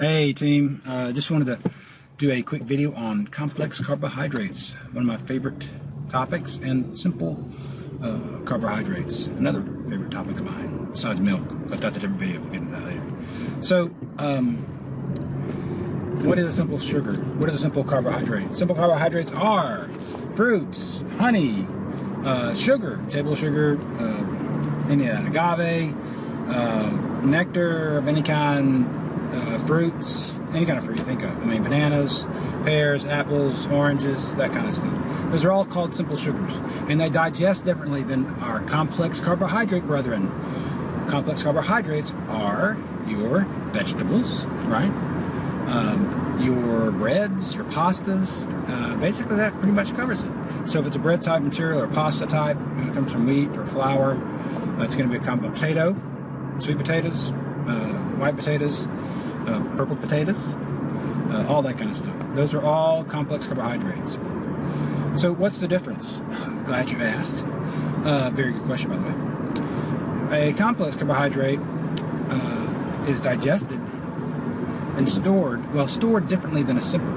Hey team, just wanted to do a quick video on complex carbohydrates, one of my favorite topics, and simple carbohydrates, another favorite topic of mine, besides milk, but that's a different video, we'll get into that later. So, what is a simple sugar? What is a simple carbohydrate? Simple carbohydrates are fruits, honey, sugar, table sugar, any of that, agave, nectar of any kind, fruits, any kind of fruit you think of. I mean, bananas, pears, apples, oranges, that kind of stuff. Those are all called simple sugars, and they digest differently than our complex carbohydrate brethren. Complex carbohydrates are your vegetables, right? Your breads, your pastas, basically that pretty much covers it. So if it's a bread type material or pasta type, it comes from wheat or flour, it's going to be a potato, sweet potatoes, white potatoes, purple potatoes, all that kind of stuff. Those are all complex carbohydrates. So what's the difference? Glad you asked. Very good question, by the way. A complex carbohydrate is digested and stored differently than a simple.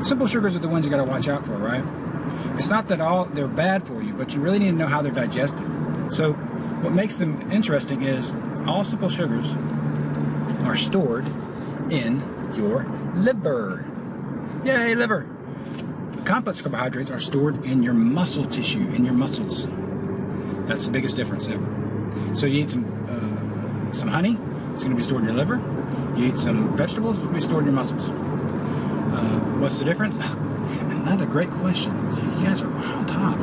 Simple sugars are the ones you got to watch out for, right? It's not that they're bad for you, but you really need to know how they're digested. So what makes them interesting is all simple sugars are stored in your liver. Yay, liver! Complex carbohydrates are stored in your muscle tissue, in your muscles. That's the biggest difference ever. So you eat some honey, it's going to be stored in your liver. You eat some vegetables, it's going to be stored in your muscles. What's the difference? Another great question. You guys are on top.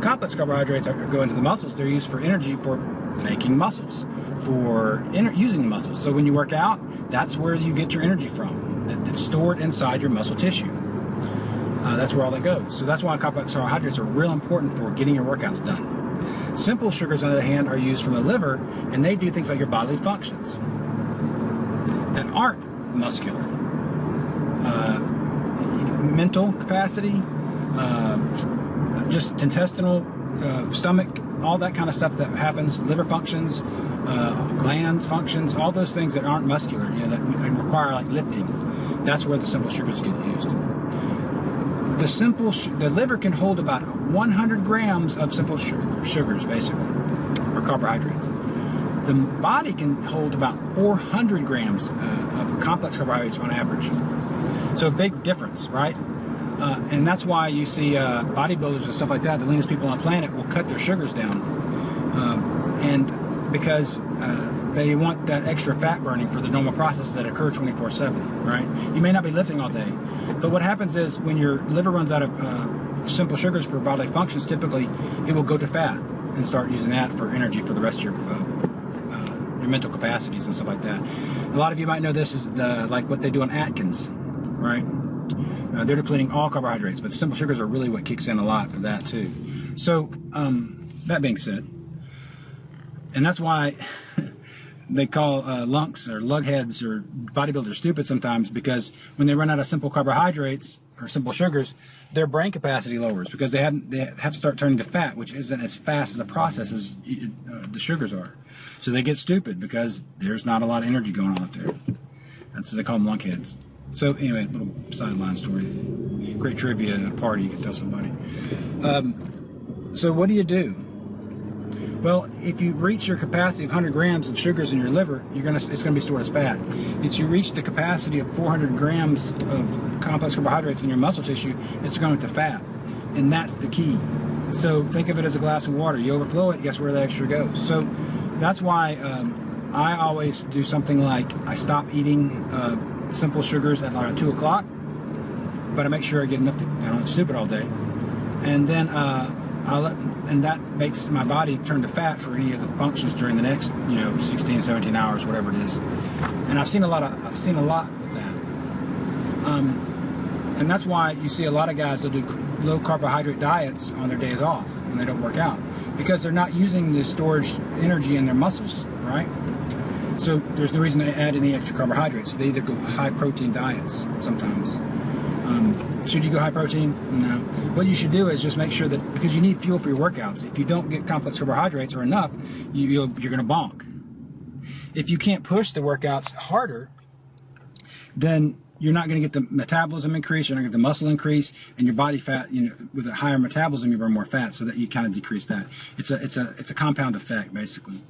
Complex carbohydrates go into the muscles. They're used for energy, for making muscles, for using the muscles. So when you work out, that's where you get your energy from. It's stored inside your muscle tissue. That's where all that goes. So that's why complex carbohydrates are real important for getting your workouts done. Simple sugars, on the other hand, are used from the liver, and they do things like your bodily functions that aren't muscular. Mental capacity, just intestinal, stomach, all that kind of stuff that happens, liver functions, glands functions, all those things that aren't muscular, that require like lifting. That's where the simple sugars get used. The liver can hold about 100 grams of simple sugars, basically, or carbohydrates. The body can hold about 400 grams of complex carbohydrates on average. So a big difference, right? And that's why you see bodybuilders and stuff like that, the leanest people on the planet, will cut their sugars down. And because they want that extra fat burning for the normal processes that occur 24/7, right? You may not be lifting all day, but what happens is when your liver runs out of simple sugars for bodily functions, typically it will go to fat and start using that for energy for the rest of your mental capacities and stuff like that. A lot of you might know this is like what they do on Atkins, right? They're depleting all carbohydrates, but simple sugars are really what kicks in a lot for that too. So that being said, and that's why they call lunks or lugheads or bodybuilders stupid sometimes, because when they run out of simple carbohydrates or simple sugars, their brain capacity lowers because they have to start turning to fat, which isn't as fast as a process as the sugars are. So they get stupid because there's not a lot of energy going on up there. That's what they call them, lunkheads. So anyway, little sideline story. Great trivia at a party you can tell somebody. So what do you do? Well, if you reach your capacity of 100 grams of sugars in your liver, it's gonna be stored as fat. If you reach the capacity of 400 grams of complex carbohydrates in your muscle tissue, it's going to fat, and that's the key. So think of it as a glass of water. You overflow it, guess where the extra goes. So that's why I always do something like I stop eating simple sugars at around 2 o'clock, but I make sure I get enough to, I don't stupid all day, and then and that makes my body turn to fat for any of the functions during the next 16, 17 hours, whatever it is. And I've seen a lot with that. And that's why you see a lot of guys that do low carbohydrate diets on their days off when they don't work out, because they're not using the storage energy in their muscles, right? So there's no reason to add any extra carbohydrates. They either go high protein diets sometimes. Should you go high protein? No. What you should do is just make sure that, because you need fuel for your workouts. If you don't get complex carbohydrates or enough, you're going to bonk. if you can't push the workouts harder, then you're not going to get the metabolism increase, you're not going to get the muscle increase, and your body fat, with a higher metabolism, you burn more fat, so that you kind of decrease that. It's a compound effect, basically.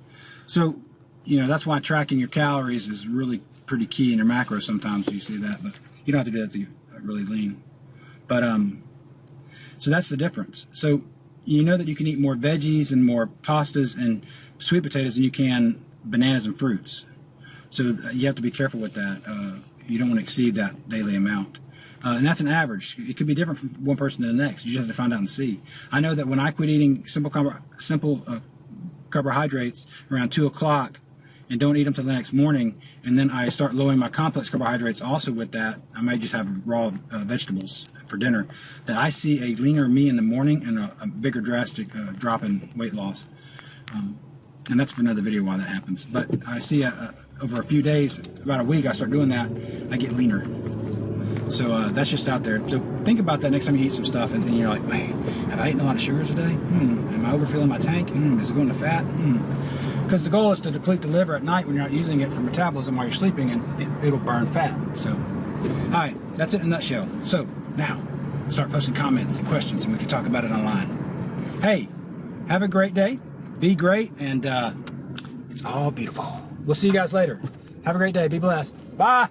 So, that's why tracking your calories is really pretty key in your macros. Sometimes you see that, but you don't have to do that to get really lean. But, so that's the difference. So, that you can eat more veggies and more pastas and sweet potatoes than you can bananas and fruits. So you have to be careful with that. You don't want to exceed that daily amount. And that's an average. It could be different from one person to the next. You just have to find out and see. I know that when I quit eating simple carbohydrates around 2 o'clock and don't eat them till the next morning, and then I start lowering my complex carbohydrates also with that, I might just have raw vegetables for dinner, that I see a leaner me in the morning and a bigger drastic drop in weight loss. And that's for another video why that happens. But I see over a few days, about a week, I start doing that, I get leaner. So that's just out there. So think about that next time you eat some stuff and you're like, wait, have I eaten a lot of sugars today? Am I overfilling my tank? Is it going to fat? Because the goal is to deplete the liver at night when you're not using it for metabolism while you're sleeping, and it'll burn fat. So, all right, that's it in a nutshell. So now, start posting comments and questions and we can talk about it online. Hey, have a great day. Be great, and it's all beautiful. We'll see you guys later. Have a great day. Be blessed. Bye.